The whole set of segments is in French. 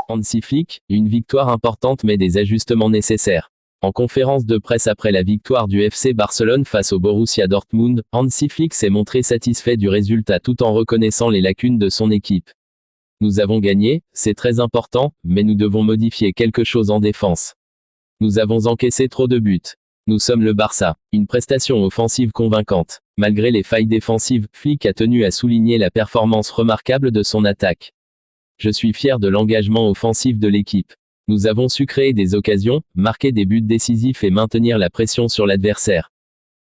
Hansi Flick, une victoire importante mais des ajustements nécessaires. En conférence de presse après la victoire du FC Barcelone face au Borussia Dortmund, Hansi Flick s'est montré satisfait du résultat tout en reconnaissant les lacunes de son équipe. Nous avons gagné, c'est très important, mais nous devons modifier quelque chose en défense. Nous avons encaissé trop de buts. Nous sommes le Barça. Une prestation offensive convaincante. Malgré les failles défensives, Flick a tenu à souligner la performance remarquable de son attaque. Je suis fier de l'engagement offensif de l'équipe. Nous avons su créer des occasions, marquer des buts décisifs et maintenir la pression sur l'adversaire.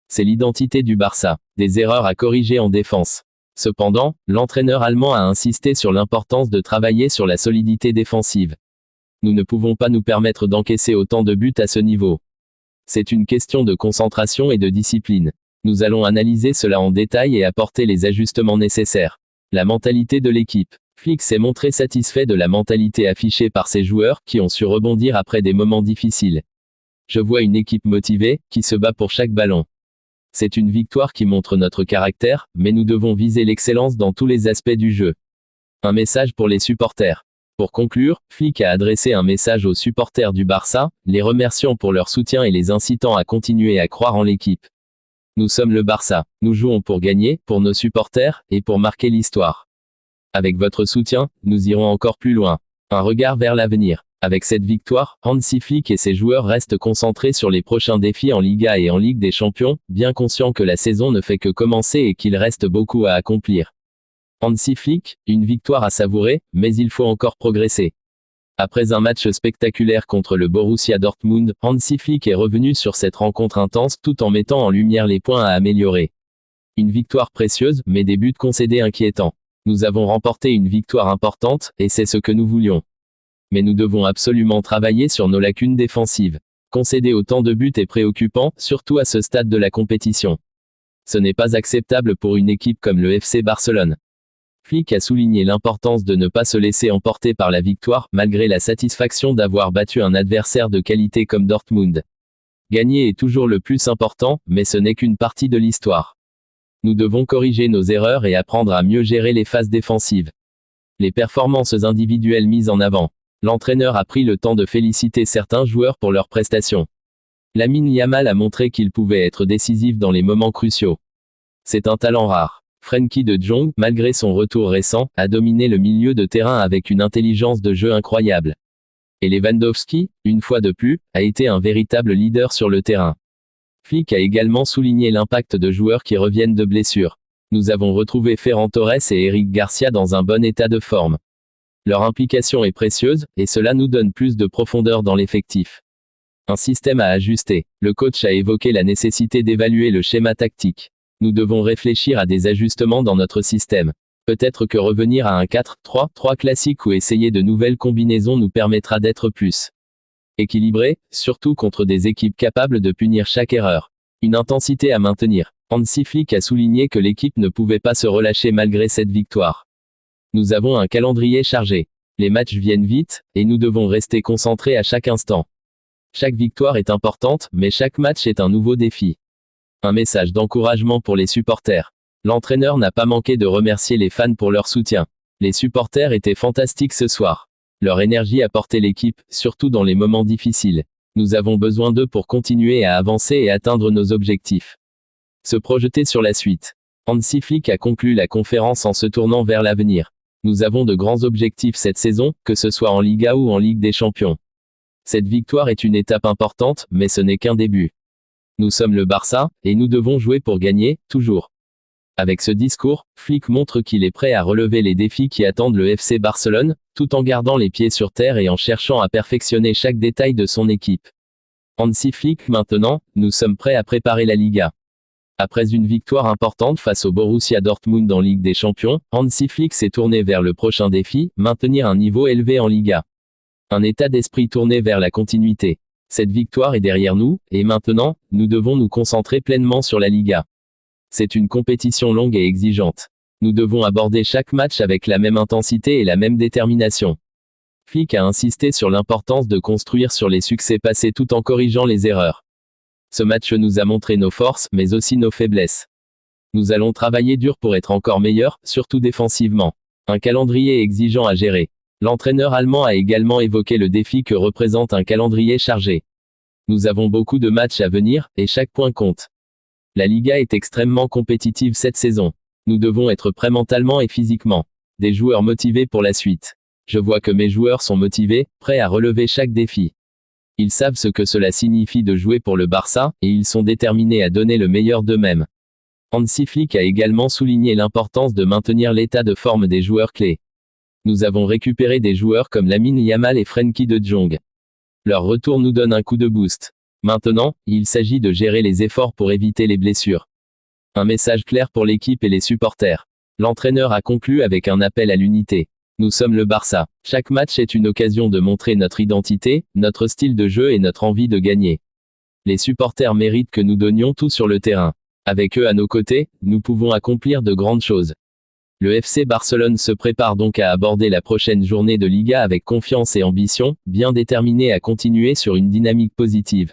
C'est l'identité du Barça. Des erreurs à corriger en défense. Cependant, l'entraîneur allemand a insisté sur l'importance de travailler sur la solidité défensive. Nous ne pouvons pas nous permettre d'encaisser autant de buts à ce niveau. C'est une question de concentration et de discipline. Nous allons analyser cela en détail et apporter les ajustements nécessaires. La mentalité de l'équipe. Flick s'est montré satisfait de la mentalité affichée par ses joueurs qui ont su rebondir après des moments difficiles. Je vois une équipe motivée, qui se bat pour chaque ballon. C'est une victoire qui montre notre caractère, mais nous devons viser l'excellence dans tous les aspects du jeu. Un message pour les supporters. Pour conclure, Flick a adressé un message aux supporters du Barça, les remerciant pour leur soutien et les incitant à continuer à croire en l'équipe. Nous sommes le Barça. Nous jouons pour gagner, pour nos supporters, et pour marquer l'histoire. Avec votre soutien, nous irons encore plus loin. Un regard vers l'avenir. Avec cette victoire, Hansi Flick et ses joueurs restent concentrés sur les prochains défis en Liga et en Ligue des Champions, bien conscients que la saison ne fait que commencer et qu'il reste beaucoup à accomplir. Hansi Flick, une victoire à savourer, mais il faut encore progresser. Après un match spectaculaire contre le Borussia Dortmund, Hansi Flick est revenu sur cette rencontre intense tout en mettant en lumière les points à améliorer. Une victoire précieuse, mais des buts concédés inquiétants. Nous avons remporté une victoire importante, et c'est ce que nous voulions. Mais nous devons absolument travailler sur nos lacunes défensives. Concéder autant de buts est préoccupant, surtout à ce stade de la compétition. Ce n'est pas acceptable pour une équipe comme le FC Barcelone. Flick a souligné l'importance de ne pas se laisser emporter par la victoire, malgré la satisfaction d'avoir battu un adversaire de qualité comme Dortmund. Gagner est toujours le plus important, mais ce n'est qu'une partie de l'histoire. Nous devons corriger nos erreurs et apprendre à mieux gérer les phases défensives. Les performances individuelles mises en avant. L'entraîneur a pris le temps de féliciter certains joueurs pour leurs prestations. Lamine Yamal a montré qu'il pouvait être décisif dans les moments cruciaux. C'est un talent rare. Frenkie de Jong, malgré son retour récent, a dominé le milieu de terrain avec une intelligence de jeu incroyable. Et Lewandowski, une fois de plus, a été un véritable leader sur le terrain. Flick a également souligné l'impact de joueurs qui reviennent de blessures. Nous avons retrouvé Ferran Torres et Eric Garcia dans un bon état de forme. Leur implication est précieuse, et cela nous donne plus de profondeur dans l'effectif. Un système à ajuster. Le coach a évoqué la nécessité d'évaluer le schéma tactique. Nous devons réfléchir à des ajustements dans notre système. Peut-être que revenir à un 4-3-3 classique ou essayer de nouvelles combinaisons nous permettra d'être plus équilibrés, surtout contre des équipes capables de punir chaque erreur. Une intensité à maintenir. Hansi Flick a souligné que l'équipe ne pouvait pas se relâcher malgré cette victoire. Nous avons un calendrier chargé. Les matchs viennent vite, et nous devons rester concentrés à chaque instant. Chaque victoire est importante, mais chaque match est un nouveau défi. Un message d'encouragement pour les supporters. L'entraîneur n'a pas manqué de remercier les fans pour leur soutien. Les supporters étaient fantastiques ce soir. Leur énergie a porté l'équipe, surtout dans les moments difficiles. Nous avons besoin d'eux pour continuer à avancer et atteindre nos objectifs. Se projeter sur la suite. Hansi Flick a conclu la conférence en se tournant vers l'avenir. Nous avons de grands objectifs cette saison, que ce soit en Liga ou en Ligue des Champions. Cette victoire est une étape importante, mais ce n'est qu'un début. Nous sommes le Barça, et nous devons jouer pour gagner, toujours. Avec ce discours, Flick montre qu'il est prêt à relever les défis qui attendent le FC Barcelone, tout en gardant les pieds sur terre et en cherchant à perfectionner chaque détail de son équipe. Hansi Flick maintenant, nous sommes prêts à préparer la Liga. Après une victoire importante face au Borussia Dortmund en Ligue des Champions, Hansi Flick s'est tourné vers le prochain défi, maintenir un niveau élevé en Liga. Un état d'esprit tourné vers la continuité. Cette victoire est derrière nous, et maintenant, nous devons nous concentrer pleinement sur la Liga. C'est une compétition longue et exigeante. Nous devons aborder chaque match avec la même intensité et la même détermination. Flick a insisté sur l'importance de construire sur les succès passés tout en corrigeant les erreurs. Ce match nous a montré nos forces, mais aussi nos faiblesses. Nous allons travailler dur pour être encore meilleurs, surtout défensivement. Un calendrier exigeant à gérer. L'entraîneur allemand a également évoqué le défi que représente un calendrier chargé. Nous avons beaucoup de matchs à venir, et chaque point compte. La Liga est extrêmement compétitive cette saison. Nous devons être prêts mentalement et physiquement. Des joueurs motivés pour la suite. Je vois que mes joueurs sont motivés, prêts à relever chaque défi. Ils savent ce que cela signifie de jouer pour le Barça, et ils sont déterminés à donner le meilleur d'eux-mêmes. Hansi Flick a également souligné l'importance de maintenir l'état de forme des joueurs clés. Nous avons récupéré des joueurs comme Lamine Yamal et Frenkie de Jong. Leur retour nous donne un coup de boost. Maintenant, il s'agit de gérer les efforts pour éviter les blessures. Un message clair pour l'équipe et les supporters. L'entraîneur a conclu avec un appel à l'unité. Nous sommes le Barça. Chaque match est une occasion de montrer notre identité, notre style de jeu et notre envie de gagner. Les supporters méritent que nous donnions tout sur le terrain. Avec eux à nos côtés, nous pouvons accomplir de grandes choses. Le FC Barcelone se prépare donc à aborder la prochaine journée de Liga avec confiance et ambition, bien déterminé à continuer sur une dynamique positive.